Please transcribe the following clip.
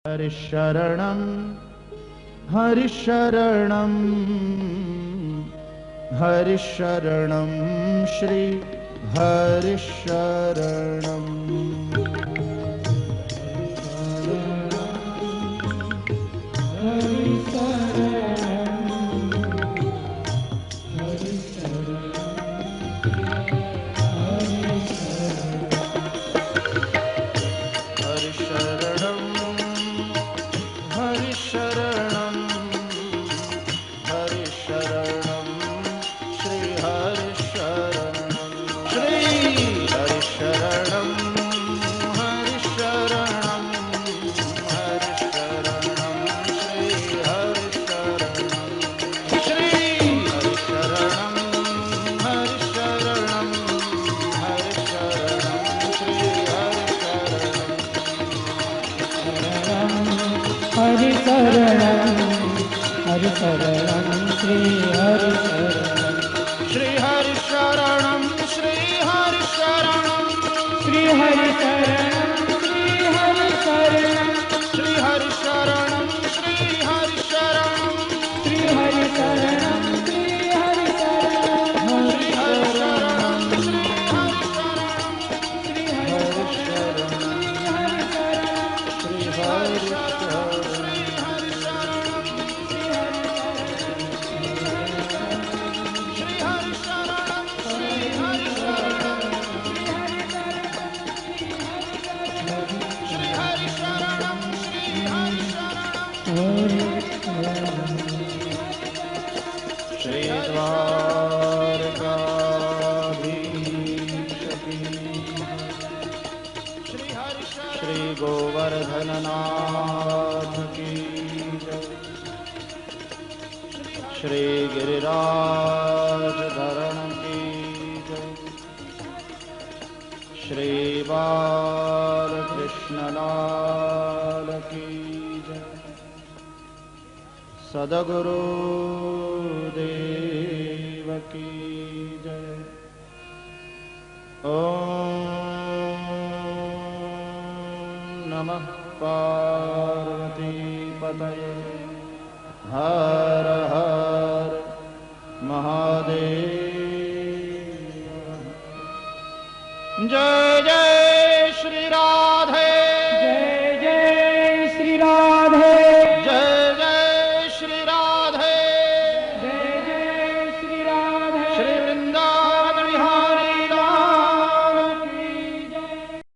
हरिशरणं हरिशरणं हरिशरणं श्री हरिशरणं हरिशरणं श्री हरिशरणं श्री हरिशरणं श्री हरिशरणं श्री हरिशरणं श्री हरिशरणं श्री हरिशरणं श्री हरिशरणं श्री हरिशरणं श्री हरिशरणं श्री हरिशरणं श्री श्री गोवर्धननाथ की जय। श्री गिरिराज धरण की जय। श्री बालकृष्णलाल की जय। सद्गुरु देव की जय। ओम नमः पार्वती पतये हर हर महादेव। जय